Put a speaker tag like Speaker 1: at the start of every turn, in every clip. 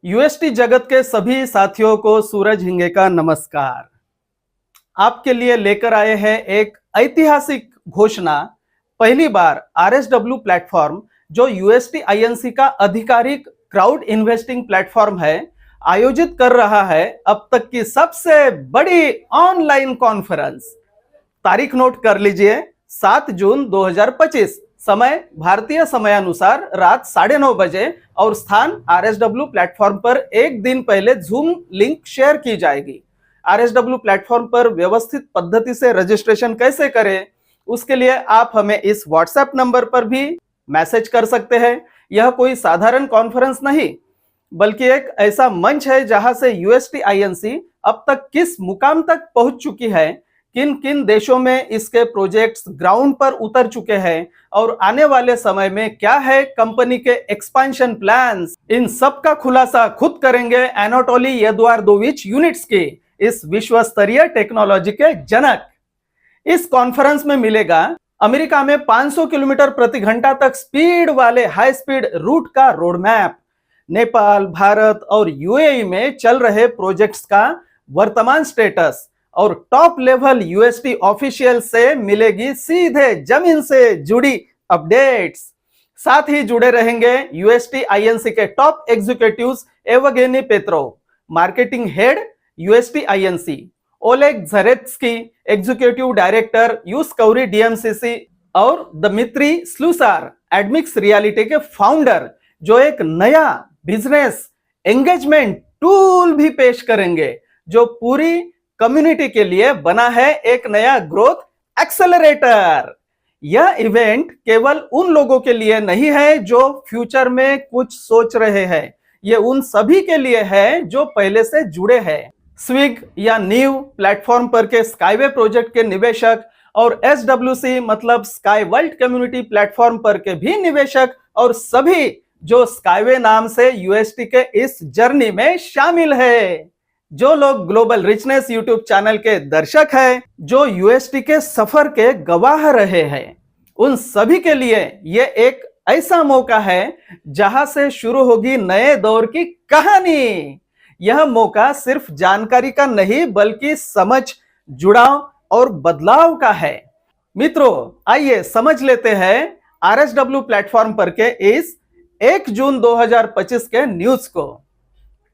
Speaker 1: UST जगत के सभी साथियों को सूरज हिंगे का नमस्कार। आपके लिए लेकर आए हैं एक ऐतिहासिक घोषणा। पहली बार आरएसडब्ल्यू प्लेटफॉर्म, जो यूएसटी आईएनसी का आधिकारिक क्राउड इन्वेस्टिंग प्लेटफॉर्म है, आयोजित कर रहा है अब तक की सबसे बड़ी ऑनलाइन कॉन्फ्रेंस। तारीख नोट कर लीजिए, 7 जून 2025, समय भारतीय समयानुसार रात 9:30 बजे और स्थान आरएसडब्ल्यू प्लेटफॉर्म पर एक दिन पहले जूम लिंक शेयर की जाएगी। आरएसडब्ल्यू प्लेटफॉर्म पर व्यवस्थित पद्धति से रजिस्ट्रेशन कैसे करें, उसके लिए आप हमें इस व्हाट्सएप नंबर पर भी मैसेज कर सकते हैं। यह कोई साधारण कॉन्फ्रेंस नहीं, बल्कि एक ऐसा मंच है जहां से यूएसटी आईएनसी अब तक किस मुकाम तक पहुंच चुकी है, किन किन देशों में इसके प्रोजेक्ट्स ग्राउंड पर उतर चुके हैं और आने वाले समय में क्या है कंपनी के एक्सपेंशन प्लान्स, इन सब का खुलासा खुद करेंगे एनाटोली एदुआर्दोविच यूनिट्स्की, इस विश्व स्तरीय टेक्नोलॉजी के जनक। इस कॉन्फ्रेंस में मिलेगा अमेरिका में 500 किलोमीटर प्रति घंटा तक स्पीड वाले हाई स्पीड रूट का रोड मैप, नेपाल, भारत और यूएई में चल रहे प्रोजेक्ट्स का वर्तमान स्टेटस और टॉप लेवल यूएसटी ऑफिशियल से मिलेगी सीधे जमीन से जुड़ी अपडेट्स। साथ ही जुड़े रहेंगे यूएसटी आईएनसी के top executives Evgeny Petrov, marketing head UST INC, Oleg Zharetsky, executive director यूस्कौरी डीएमसीसी, और दमित्री स्लूसार, एडमिक्स रियलिटी के फाउंडर, जो एक नया बिजनेस एंगेजमेंट टूल भी पेश करेंगे जो पूरी कम्युनिटी के लिए बना है एक नया ग्रोथ एक्सेलरेटर। यह इवेंट केवल उन लोगों के लिए नहीं है जो फ्यूचर में कुछ सोच रहे हैं, ये उन सभी के लिए है जो पहले से जुड़े हैं। स्विग या न्यू प्लेटफॉर्म पर के स्काईवे प्रोजेक्ट के निवेशक और एसडब्ल्यूसी मतलब स्काई वर्ल्ड कम्युनिटी प्लेटफॉर्म पर के भी निवेशक और सभी जो स्काईवे नाम से यूएसटी के इस जर्नी में शामिल है। जो लोग ग्लोबल रिचनेस यूट्यूब चैनल के दर्शक हैं, जो यूएसटी के सफर के गवाह रहे हैं, उन सभी के लिए यह एक ऐसा मौका है जहां से शुरू होगी नए दौर की कहानी। यह मौका सिर्फ जानकारी का नहीं बल्कि समझ, जुड़ाव और बदलाव का है। मित्रों, आइए समझ लेते हैं आरएसडब्ल्यू प्लेटफॉर्म पर के इस 1 जून 2025 के न्यूज को।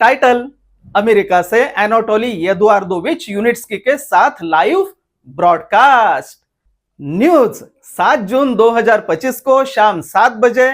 Speaker 1: टाइटल: अमेरिका से एनाटोली एदुआर्दोविच यूनिट्स्की के साथ लाइव ब्रॉडकास्ट। न्यूज: 7 जून 2025 को शाम 7 बजे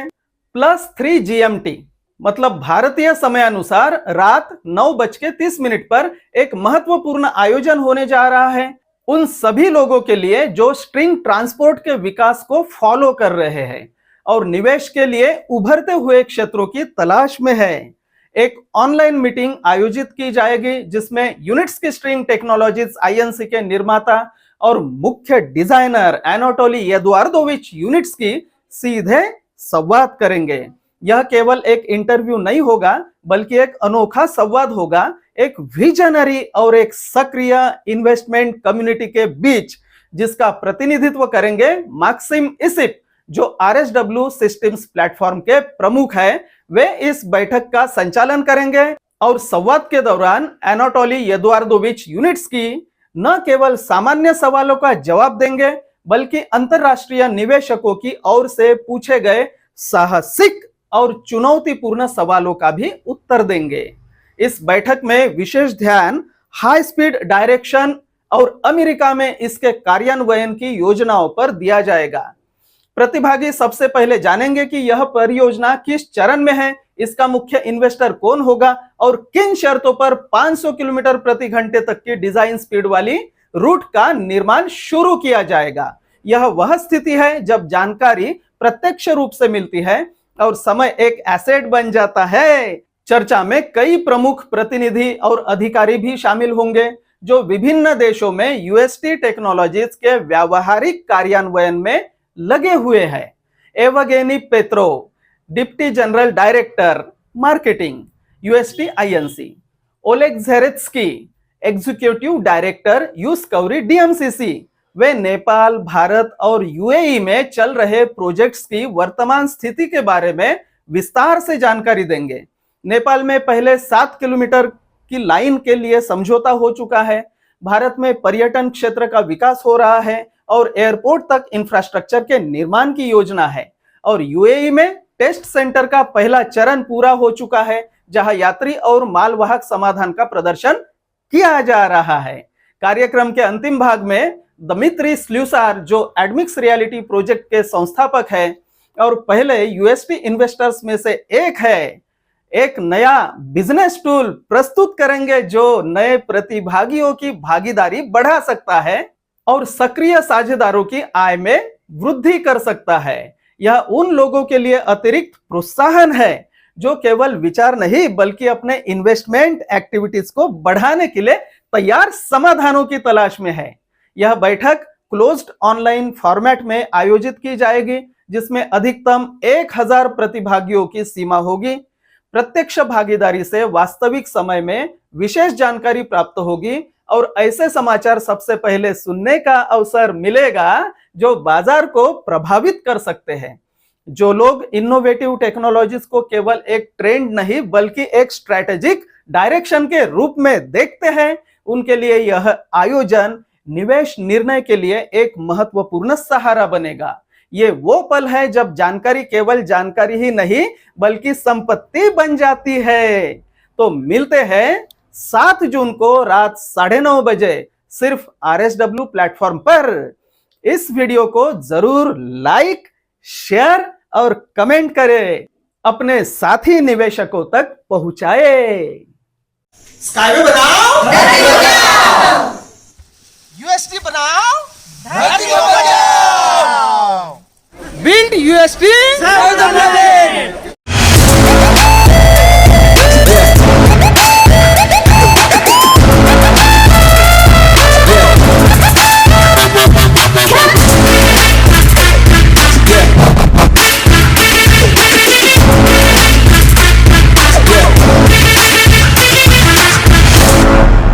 Speaker 1: +3 जीएमटी मतलब भारतीय समयानुसार रात 9:30 पर एक महत्वपूर्ण आयोजन होने जा रहा है उन सभी लोगों के लिए जो स्ट्रिंग ट्रांसपोर्ट के विकास को फॉलो कर रहे हैं और निवेश के लिए उभरते हुए क्षेत्रों की तलाश में है। एक ऑनलाइन मीटिंग आयोजित की जाएगी जिसमें यूनिट्स्की स्ट्रिंग टेक्नोलॉजीज आईएनसी के निर्माता और मुख्य डिजाइनर एनाटोली एदुआर्दोविच यूनिट्स्की सीधे संवाद करेंगे। यह केवल एक इंटरव्यू नहीं होगा बल्कि एक अनोखा संवाद होगा, एक विजनरी और एक सक्रिय इन्वेस्टमेंट कम्युनिटी के बीच, जिसका प्रतिनिधित्व करेंगे मैक्सिम इसिप, जो आरएसडब्ल्यू सिस्टम्स प्लेटफॉर्म के प्रमुख हैं। वे इस बैठक का संचालन करेंगे और संवाद के दौरान एनाटोली एदुआर्दोविच यूनिट्स्की न केवल सामान्य सवालों का जवाब देंगे बल्कि अंतरराष्ट्रीय निवेशकों की ओर से पूछे गए साहसिक और चुनौतीपूर्ण सवालों का भी उत्तर देंगे। इस बैठक में विशेष ध्यान हाई स्पीड डायरेक्शन और अमेरिका में इसके कार्यान्वयन की योजनाओं पर दिया जाएगा। प्रतिभागी सबसे पहले जानेंगे कि यह परियोजना किस चरण में है, इसका मुख्य इन्वेस्टर कौन होगा और किन शर्तों पर 500 किलोमीटर प्रति घंटे तक की डिजाइन स्पीड वाली रूट का निर्माण शुरू किया जाएगा। यह वह स्थिति है जब जानकारी प्रत्यक्ष रूप से मिलती है और समय एक एसेट बन जाता है। चर्चा में कई प्रमुख प्रतिनिधि और अधिकारी भी शामिल होंगे जो विभिन्न देशों में यूएसटी टेक्नोलॉजीज के व्यावहारिक कार्यान्वयन में लगे हुए हैं। Evgeny Petrov, deputy general director marketing UST INC, Oleg Zharetsky, executive director यूस्कौरी डीएमसीसी, वे नेपाल, भारत और यूएई में चल रहे प्रोजेक्ट्स की वर्तमान स्थिति के बारे में विस्तार से जानकारी देंगे। नेपाल में पहले 7 किलोमीटर की लाइन के लिए समझौता हो चुका है। भारत में पर्यटन क्षेत्र का विकास हो रहा है और एयरपोर्ट तक इंफ्रास्ट्रक्चर के निर्माण की योजना है। और यूएई में टेस्ट सेंटर का पहला चरण पूरा हो चुका है, जहां यात्री और मालवाहक समाधान का प्रदर्शन किया जा रहा है। कार्यक्रम के अंतिम भाग में दमित्री स्ल्यूसार, जो एडमिक्स रियलिटी प्रोजेक्ट के संस्थापक है और पहले यूएसपी इन्वेस्टर्स में से एक है, एक नया बिजनेस टूल प्रस्तुत करेंगे जो नए प्रतिभागियों की भागीदारी बढ़ा सकता है और सक्रिय साझेदारों की आय में वृद्धि कर सकता है। यह उन लोगों के लिए अतिरिक्त प्रोत्साहन है जो केवल विचार नहीं बल्कि अपने इन्वेस्टमेंट एक्टिविटीज को बढ़ाने के लिए तैयार समाधानों की तलाश में है। यह बैठक क्लोज्ड ऑनलाइन फॉर्मेट में आयोजित की जाएगी, जिसमें अधिकतम 1000 प्रतिभागियों की सीमा होगी। प्रत्यक्ष भागीदारी से वास्तविक समय में विशेष जानकारी प्राप्त होगी और ऐसे समाचार सबसे पहले सुनने का अवसर मिलेगा जो बाजार को प्रभावित कर सकते हैं। जो लोग इनोवेटिव टेक्नोलॉजीज को केवल एक ट्रेंड नहीं बल्कि एक स्ट्रेटेजिक डायरेक्शन के रूप में देखते हैं, उनके लिए यह आयोजन निवेश निर्णय के लिए एक महत्वपूर्ण सहारा बनेगा। ये वो पल है जब जानकारी केवल जानकारी ही नहीं बल्कि संपत्ति बन जाती है। तो मिलते हैं 7 जून को रात 9:30 बजे सिर्फ RSW प्लेटफॉर्म पर। इस वीडियो को जरूर लाइक, शेयर और कमेंट करें, अपने साथी निवेशकों तक पहुंचाए।
Speaker 2: स्काईवे बनाओ, धरती को बचाओ। यूएसटी बनाओ, धरती को बचाओ।
Speaker 3: Build UST,
Speaker 2: Save the planet.